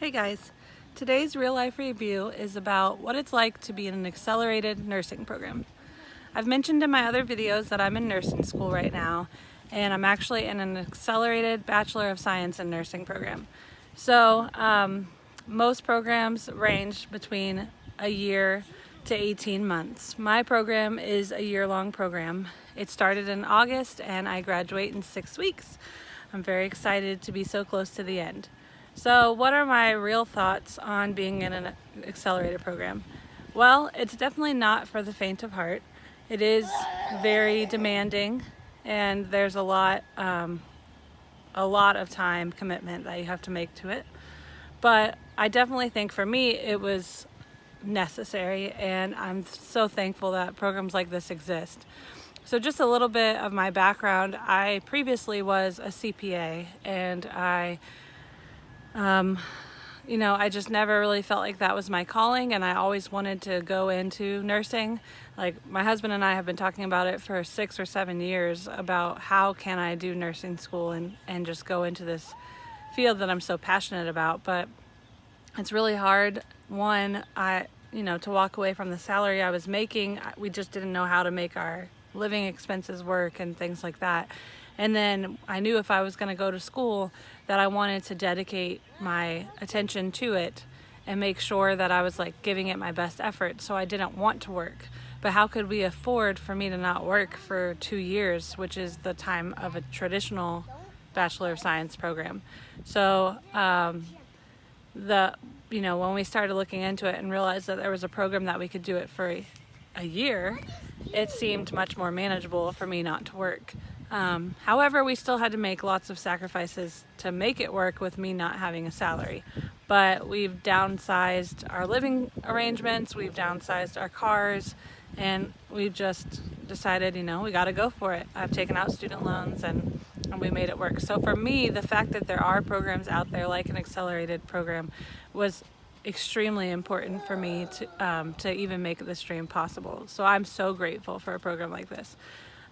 Hey guys, today's real life review is about what it's like to be in an accelerated nursing program. I've mentioned in my other videos that I'm in nursing school right now, and I'm actually in an accelerated Bachelor of Science in Nursing program. So most programs range between a year to 18 months. My program is a year-long program. It started in August and I graduate in 6 weeks. I'm very excited to be so close to the end. So what are my real thoughts on being in an accelerated program? Well, it's definitely not for the faint of heart. It is very demanding, and there's a lot of time commitment that you have to make to it. But I definitely think for me it was necessary, and I'm so thankful that programs like this exist. So just a little bit of my background. I previously was a CPA, and I just never really felt like that was my calling, and I always wanted to go into nursing. Like, my husband and I have been talking about it for 6 or 7 years about how can I do nursing school and just go into this field that I'm so passionate about. But it's really hard. One, to walk away from the salary I was making. We just didn't know how to make our living expenses work and things like that. And then I knew if I was going to go to school that I wanted to dedicate my attention to it and make sure that I was giving it my best effort. So I didn't want to work. But how could we afford for me to not work for 2 years, which is the time of a traditional Bachelor of Science program? So when we started looking into it and realized that there was a program that we could do it for a year, it seemed much more manageable for me not to work. However, we still had to make lots of sacrifices to make it work with me not having a salary. But we've downsized our living arrangements, we've downsized our cars, and we've just decided, we got to go for it. I've taken out student loans and we made it work. So for me, the fact that there are programs out there like an accelerated program was extremely important for me to even make this dream possible. So I'm so grateful for a program like this.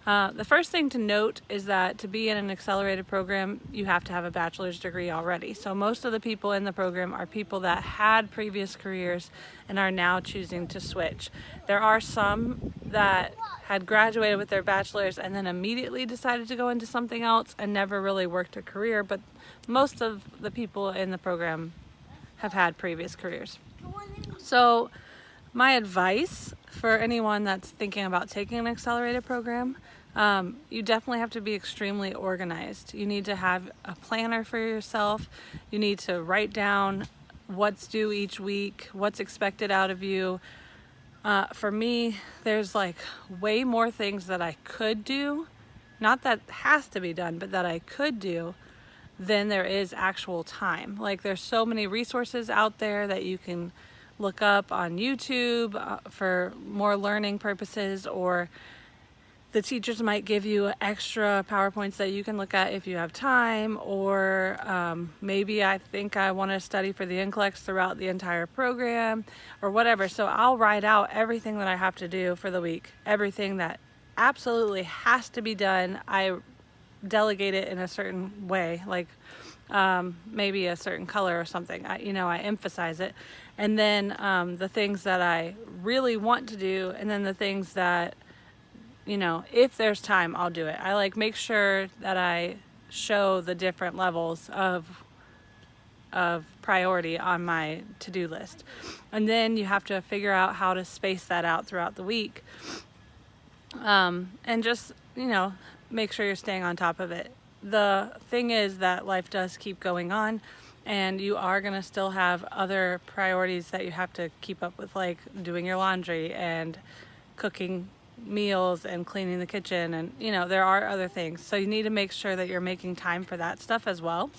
The first thing to note is that to be in an accelerated program, you have to have a bachelor's degree already. So most of the people in the program are people that had previous careers and are now choosing to switch. There are some that had graduated with their bachelor's and then immediately decided to go into something else and never really worked a career, but most of the people in the program have had previous careers. So my advice for anyone that's thinking about taking an accelerated program, you definitely have to be extremely organized. You need to have a planner for yourself. You need to write down what's due each week, what's expected out of you. For me, there's way more things that I could do, not that has to be done, but that I could do, than there is actual time. There's so many resources out there that you can look up on YouTube for more learning purposes, or the teachers might give you extra PowerPoints that you can look at if you have time, or maybe I think I want to study for the NCLEX throughout the entire program or whatever. So I'll write out everything that I have to do for the week, everything that absolutely has to be done. I delegate it in a certain way, maybe a certain color or something. I emphasize it. And then the things that I really want to do, and then the things that, if there's time, I'll do it. I make sure that I show the different levels of priority on my to-do list. And then you have to figure out how to space that out throughout the week. And just, make sure you're staying on top of it. The thing is that life does keep going on, and you are going to still have other priorities that you have to keep up with, like doing your laundry and cooking meals and cleaning the kitchen, and there are other things. So you need to make sure that you're making time for that stuff as well.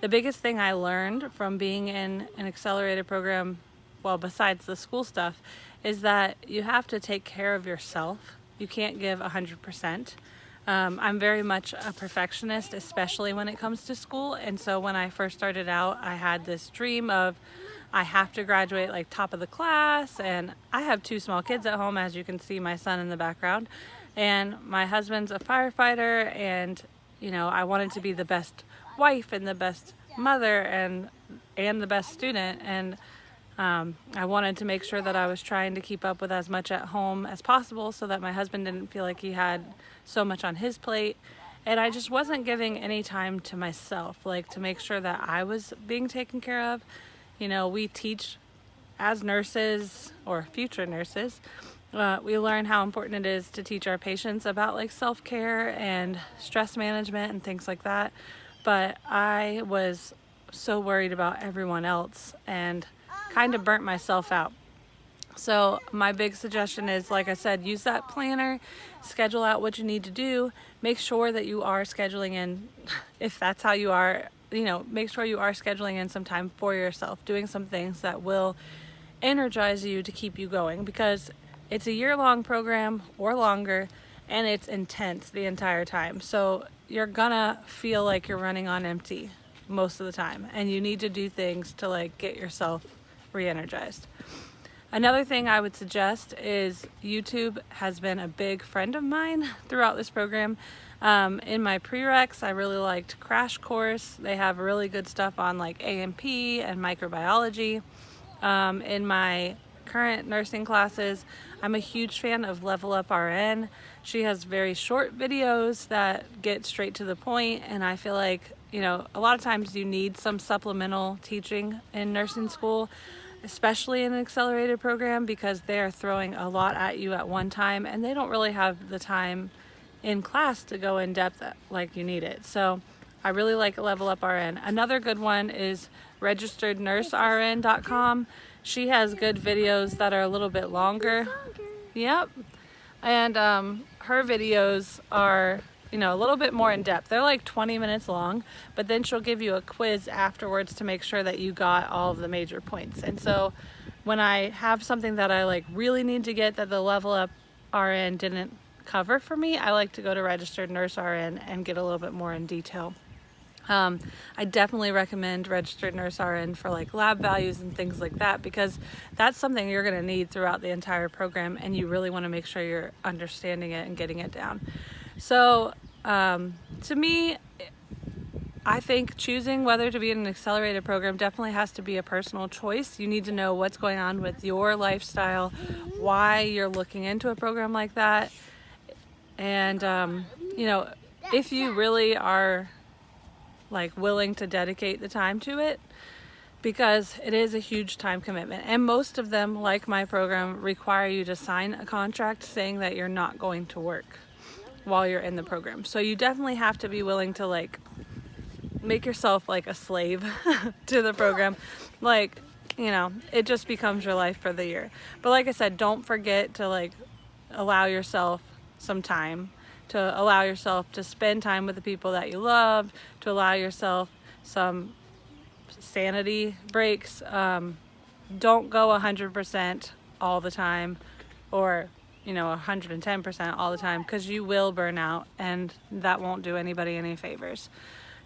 The biggest thing I learned from being in an accelerated program, well, besides the school stuff, is that you have to take care of yourself. You can't give 100%. I'm very much a perfectionist, especially when it comes to school. And so when I first started out, I had this dream of I have to graduate top of the class. And I have 2 small kids at home, as you can see my son in the background. And my husband's a firefighter, and I wanted to be the best wife and the best mother and and the best student, and I wanted to make sure that I was trying to keep up with as much at home as possible so that my husband didn't feel like he had so much on his plate. And I just wasn't giving any time to myself, like to make sure that I was being taken care of. You know, we teach as nurses or future nurses, we learn how important it is to teach our patients about like self-care and stress management and things like that. But I was so worried about everyone else and kind of burnt myself out. So my big suggestion is, like I said, use that planner, schedule out what you need to do, make sure that you are scheduling in, if that's how you are, you know, make sure you are scheduling in some time for yourself, doing some things that will energize you to keep you going, because it's a year-long program or longer, and it's intense the entire time. So you're gonna feel like you're running on empty most of the time, and you need to do things to like get yourself re-energized. Another thing I would suggest is YouTube has been a big friend of mine throughout this program. In my prereqs, I really liked Crash Course. They have really good stuff on like A&P and microbiology. In my current nursing classes, I'm a huge fan of Level Up RN. She has very short videos that get straight to the point, and I feel like, you know, a lot of times you need some supplemental teaching in nursing school, especially in an accelerated program, because they're throwing a lot at you at one time, and they don't really have the time in class to go in depth like you need it. So I really like Level Up RN. Another good one is registerednursern.com. She has good videos that are a little bit longer. Yep. And her videos are, you know, a little bit more in depth. They're like 20 minutes long, but then she'll give you a quiz afterwards to make sure that you got all of the major points. And so when I have something that I like really need to get that the Level Up RN didn't cover for me, I like to go to Registered Nurse RN and get a little bit more in detail. I definitely recommend Registered Nurse RN for like lab values and things like that, because that's something you're going to need throughout the entire program, and you really want to make sure you're understanding it and getting it down. So to me, I think choosing whether to be in an accelerated program definitely has to be a personal choice. You need to know what's going on with your lifestyle, why you're looking into a program like that, and you know, if you really are like willing to dedicate the time to it, because it is a huge time commitment, and most of them, like my program, require you to sign a contract saying that you're not going to work while you're in the program. So you definitely have to be willing to like make yourself like a slave to the program. Like, you know, it just becomes your life for the year. But like I said, don't forget to like allow yourself some time, to allow yourself to spend time with the people that you love, to allow yourself some sanity breaks. Don't go 100% all the time, or, you know, 110% all the time, because you will burn out, and that won't do anybody any favors.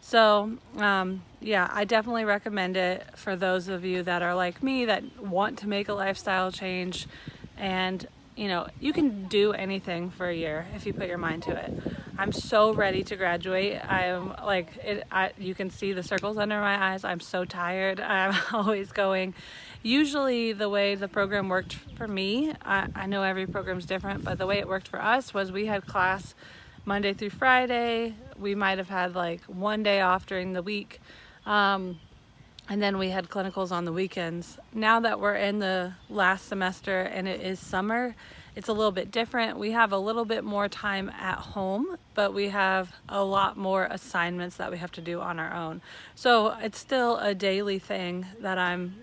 So yeah, I definitely recommend it for those of you that are like me, that want to make a lifestyle change. And you know, you can do anything for a year if you put your mind to it. I'm so ready to graduate. I am like, you can see the circles under my eyes. I'm so tired. I'm always going. Usually the way the program worked for me, I know every program's different, but the way it worked for us was we had class Monday through Friday. We might have had like one day off during the week. And then we had clinicals on the weekends. Now that we're in the last semester and it is summer, it's a little bit different. We have a little bit more time at home, but we have a lot more assignments that we have to do on our own. So it's still a daily thing that I'm,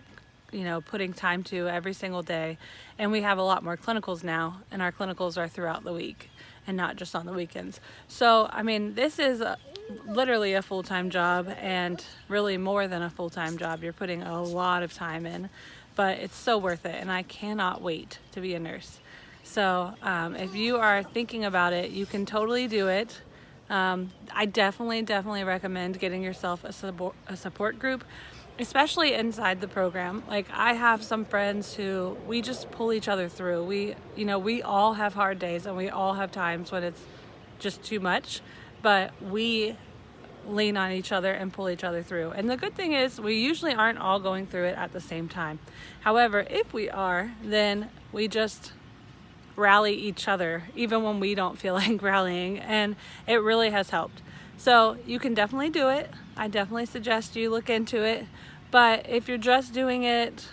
you know, putting time to every single day. And we have a lot more clinicals now, and our clinicals are throughout the week and not just on the weekends. So, I mean, this is literally a full-time job, and really more than a full-time job. You're putting a lot of time in, but it's so worth it, and I cannot wait to be a nurse. So if you are thinking about it, you can totally do it. I definitely recommend getting yourself a support group, especially inside the program. Like, I have some friends who we just pull each other through. We all have hard days, and we all have times when it's just too much, but we lean on each other and pull each other through. And the good thing is we usually aren't all going through it at the same time. However, if we are, then we just rally each other even when we don't feel like rallying, and it really has helped. So you can definitely do it. I definitely suggest you look into it. But if you're just doing it,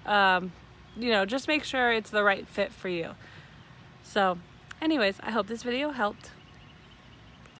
just make sure it's the right fit for you. So anyways, I hope this video helped.